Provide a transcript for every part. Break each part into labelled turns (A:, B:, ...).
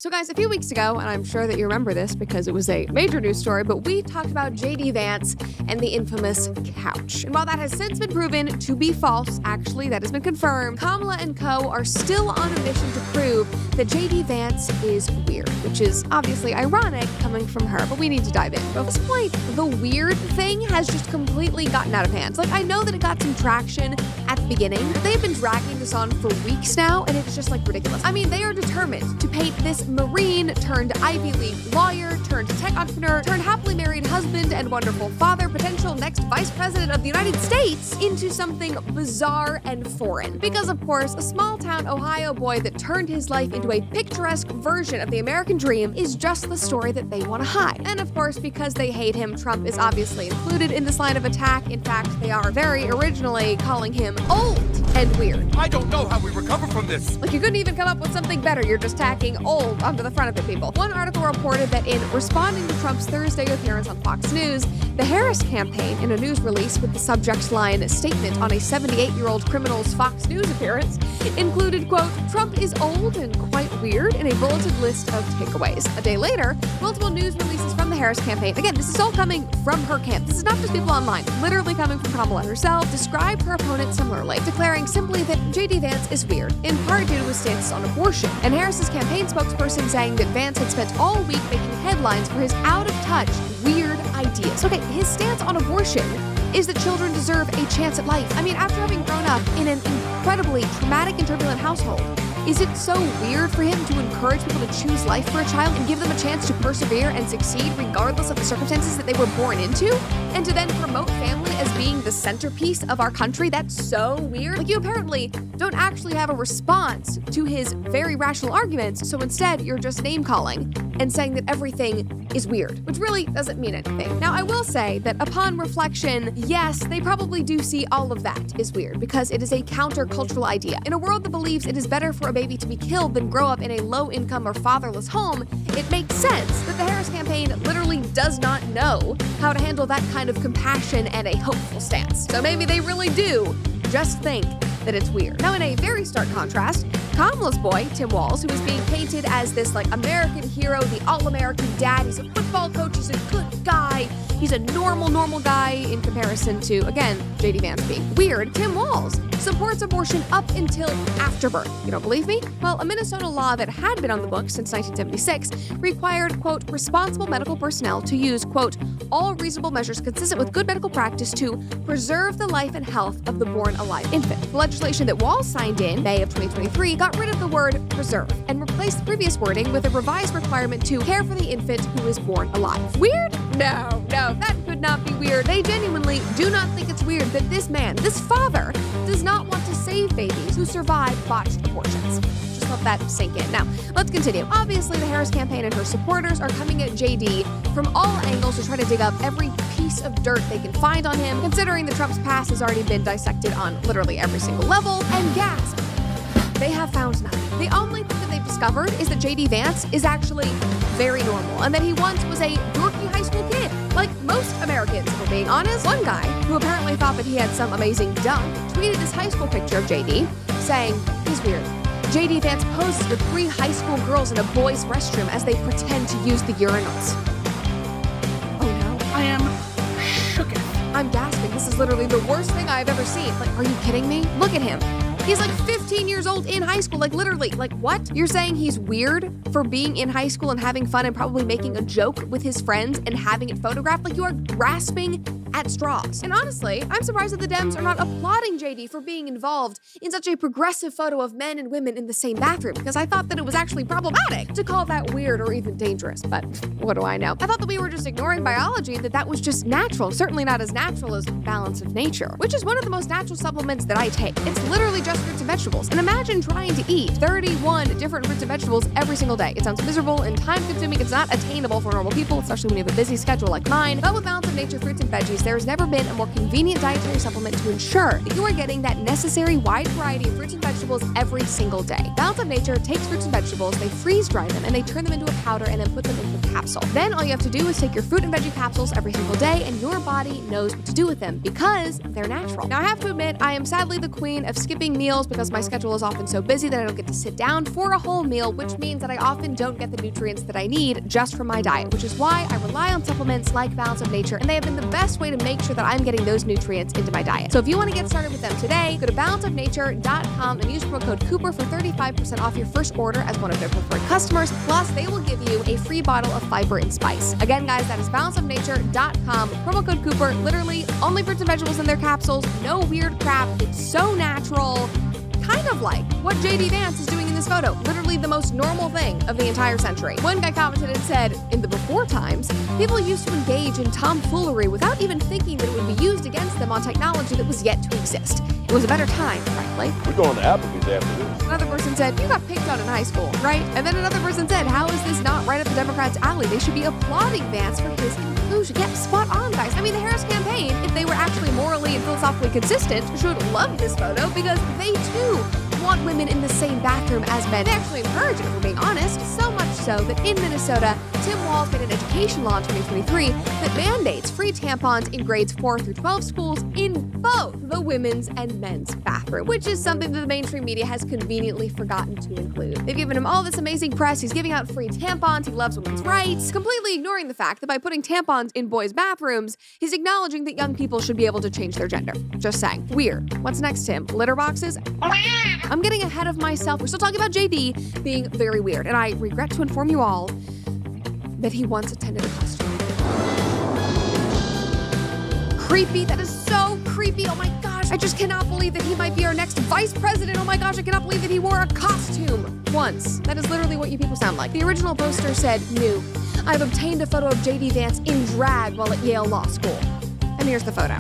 A: So guys, a few weeks ago, and I'm sure that you remember this because it was a major news story, but we talked about JD Vance and the infamous couch. And while that has since been proven to be false, actually, that has been confirmed, Kamala and co. are still on a mission to prove that JD Vance is weird, which is obviously ironic coming from her, but we need to dive in. But at this point, the weird thing has just completely gotten out of hand. Like, I know that it got some traction at the beginning, but they've been dragging this on for weeks now, and it's just like ridiculous. I mean, they are determined to paint this Marine turned Ivy League lawyer turned tech entrepreneur turned happily married husband and wonderful father, potential next vice president of the United States, into something bizarre and foreign. Because of course, a small town Ohio boy that turned his life into a picturesque version of the American dream is just the story that they want to hide. And of course, because they hate him, Trump is obviously included in this line of attack. In fact, they are very originally calling him old and weird.
B: I don't know how we recover from this.
A: Like, you couldn't even come up with something better. You're just tacking old onto the front of it, people. One article reported that in responding to Trump's Thursday appearance on Fox News, the Harris campaign, in a news release with the subject line "Statement on a 78-year-old criminal's Fox News appearance," included, quote, "Trump is old and quite weird," in a bulleted list of takeaways. A day later, multiple news releases from the Harris campaign, again, this is all coming from her camp. This is not just people online, literally coming from Kamala herself, described her opponent similarly, declaring simply that JD Vance is weird, in part due to his stance on abortion, and Harris's campaign spokesperson saying that Vance had spent all week making headlines for his out-of-touch, weird ideas. Okay, his stance on abortion is that children deserve a chance at life. I mean, after having grown up in an incredibly traumatic and turbulent household, is it so weird for him to encourage people to choose life for a child and give them a chance to persevere and succeed regardless of the circumstances that they were born into? And to then promote family as being the centerpiece of our country? That's so weird. Like, you apparently don't actually have a response to his very rational arguments, so instead you're just name-calling and saying that everything is weird, which really doesn't mean anything. Now, I will say that upon reflection, yes, they probably do see all of that is weird because it is a countercultural idea. In a world that believes it is better for a baby to be killed than grow up in a low-income or fatherless home, it makes sense that the Harris campaign literally does not know how to handle that kind of compassion and a hopeful stance. So maybe they really do just think that it's weird. Now, in a very stark contrast, Kamala's boy, Tim Walz, who is being painted as this like American hero, the all-American dad, he's a football coach, he's a good guy, he's a normal guy in comparison to, again, JD Vance being weird. Tim Walz supports abortion up until after birth. You don't believe me? Well, a Minnesota law that had been on the books since 1976 required, quote, responsible medical personnel to use, quote, all reasonable measures consistent with good medical practice to preserve the life and health of the born alive infant. The legislation that Walz signed in May of 2023 got rid of the word preserve and replaced the previous wording with a revised requirement to care for the infant who is born alive. Weird? No, that could not be weird. They genuinely do not think it's weird that this man, this father, does not want to save babies who survive botched abortions. Just let that sink in. Now, let's continue. Obviously, the Harris campaign and her supporters are coming at JD from all angles to try to dig up every piece of dirt they can find on him, considering that Trump's past has already been dissected on literally every single level, and gasp, they have found nothing. The only thing that they've discovered is that JD Vance is actually very normal, and that he once was a dorky high school kid, like most Americans, if we're being honest. One guy, who apparently thought that he had some amazing dunk, tweeted his high school picture of JD, saying, he's weird. JD Vance poses with 3 high school girls in a boys' restroom as they pretend to use the urinals. Oh no.
B: I am shooketh.
A: I'm gasping. This is literally the worst thing I've ever seen. Like, are you kidding me? Look at him. He's like 15 years old in high school, like literally, like what? You're saying he's weird for being in high school and having fun and probably making a joke with his friends and having it photographed? Like, you are grasping at straws. And honestly, I'm surprised that the Dems are not applauding JD for being involved in such a progressive photo of men and women in the same bathroom, because I thought that it was actually problematic to call that weird or even dangerous, but what do I know? I thought that we were just ignoring biology and that was just natural, certainly not as natural as balance of nature, which is one of the most natural supplements that I take. It's literally just fruits and vegetables. And imagine trying to eat 31 different fruits and vegetables every single day. It sounds miserable and time-consuming. It's not attainable for normal people, especially when you have a busy schedule like mine. But with balance of nature fruits and veggies, centuries, there has never been a more convenient dietary supplement to ensure that you are getting that necessary wide variety of fruits and vegetables every single day. Balance of Nature takes fruits and vegetables, they freeze dry them, and they turn them into a powder and then put them into a capsule. Then all you have to do is take your fruit and veggie capsules every single day, and your body knows what to do with them because they're natural. Now, I have to admit, I am sadly the queen of skipping meals because my schedule is often so busy that I don't get to sit down for a whole meal, which means that I often don't get the nutrients that I need just from my diet, which is why I rely on supplements like Balance of Nature, and they have been the best way to make sure that I'm getting those nutrients into my diet. So if you want to get started with them today, go to balanceofnature.com and use promo code Cooper for 35% off your first order as one of their preferred customers. Plus, they will give you a free bottle of fiber and spice. Again, guys, that is balanceofnature.com. Promo code Cooper. Literally, only fruits and vegetables in their capsules. No weird crap. It's so natural. Kind of like what JD Vance is doing in this photo. Literally the most normal thing of the entire century. One guy commented and said, in the before times, people used to engage in tomfoolery without even thinking that it would be used against them on technology that was yet to exist. It was a better time, frankly.
C: We're going to Applebee's after this.
A: Another person said, you got picked on in high school, right? And then another person said, how is this not right up the Democrats' alley? They should be applauding Vance for his inclusion. Yeah, spot on, guys. I mean, the Harris campaign, if they were actually morally and philosophically consistent, should love this photo because they too want women in the same bathroom as men. They actually encourage it, if we're being honest. So much so that in Minnesota, Tim Walz made an education law in 2023 that mandates free tampons in grades 4 through 12 schools in both the women's and men's bathroom, which is something that the mainstream media has conveniently forgotten to include. They've given him all this amazing press. He's giving out free tampons. He loves women's rights, completely ignoring the fact that by putting tampons in boys' bathrooms, he's acknowledging that young people should be able to change their gender. Just saying. Weird. What's next, Tim? Litter boxes? I'm getting ahead of myself. We're still talking about JD being very weird, and I regret to inform you all that he once attended a costume. Creepy. That is so creepy. Oh my gosh. I just cannot believe that he might be our next vice president. Oh my gosh, I cannot believe that he wore a costume once. That is literally what you people sound like. The original poster said, new. I've obtained a photo of JD Vance in drag while at Yale Law School. And here's the photo.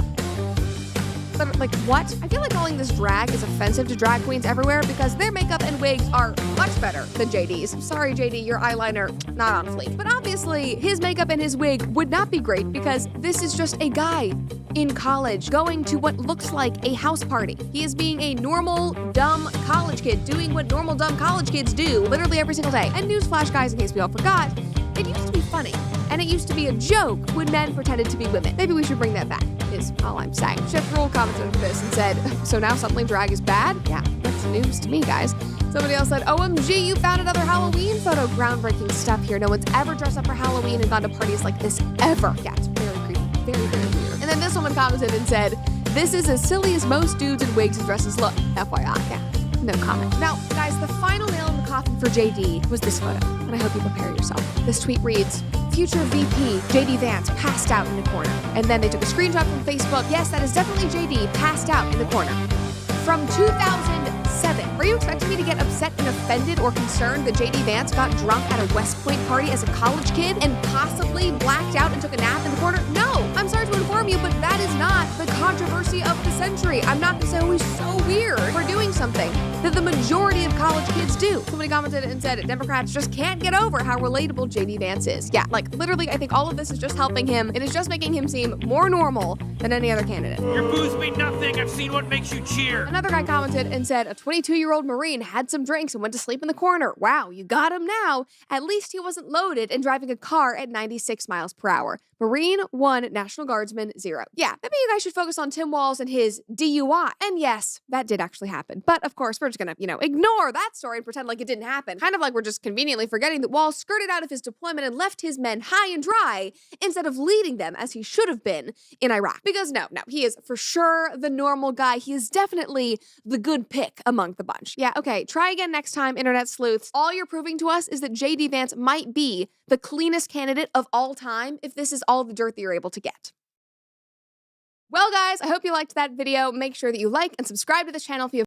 A: But like, what? I feel like calling this drag is offensive to drag queens everywhere because their makeup and wigs are much better than JD's. Sorry, JD, your eyeliner, not on fleek. But obviously, his makeup and his wig would not be great because this is just a guy in college going to what looks like a house party. He is being a normal, dumb college kid doing what normal, dumb college kids do literally every single day. And newsflash, guys, in case we all forgot, it used to be funny. And it used to be a joke when men pretended to be women. Maybe we should bring that back, is all I'm saying. Chef Rule commented on this and said, so now suddenly drag is bad? Yeah, that's news to me, guys. Somebody else said, OMG, you found another Halloween photo. Groundbreaking stuff here. No one's ever dressed up for Halloween and gone to parties like this, ever. Yeah, it's very creepy. Very, very weird. And then this woman commented and said, this is as silly as most dudes in wigs and dresses look. FYI, yeah, no comment. Now, guys, the final nail in the coffin for JD was this photo, and I hope you prepare yourself. This tweet reads, future VP JD Vance passed out in the corner. And then they took a screenshot from Facebook. Yes, that is definitely JD passed out in the corner. From 2007. Were you expecting me to get upset and offended or concerned that JD Vance got drunk at a West Point party as a college kid and possibly blacked out and took a nap in the corner? No, I'm sorry to inform you, but that is not the controversy of the century. I'm not gonna say, oh, he's so weird for doing something that the majority of college kids do. Somebody commented and said, Democrats just can't get over how relatable JD Vance is. Yeah, like literally, I think all of this is just helping him. It is just making him seem more normal than any other candidate.
B: Your booze mean nothing. I've seen what makes you cheer.
A: Another guy commented and said, a 22-year-old Marine had some drinks and went to sleep in the corner. Wow, you got him now. At least he wasn't loaded and driving a car at 96 miles per hour. Marine 1, National Guardsman 0. Yeah, maybe you guys should focus on Tim Walz and his DUI. And yes, that did actually happen. But of course, we're just gonna, ignore that story and pretend like it didn't happen. Kind of like we're just conveniently forgetting that Walz skirted out of his deployment and left his men high and dry instead of leading them as he should have been in Iraq. Because no, he is for sure the normal guy. He is definitely the good pick among the bunch. Yeah, okay, try again next time, internet sleuths. All you're proving to us is that JD Vance might be the cleanest candidate of all time if this is all the dirt that you're able to get. Well, guys, I hope you liked that video. Make sure that you like and subscribe to this channel if you have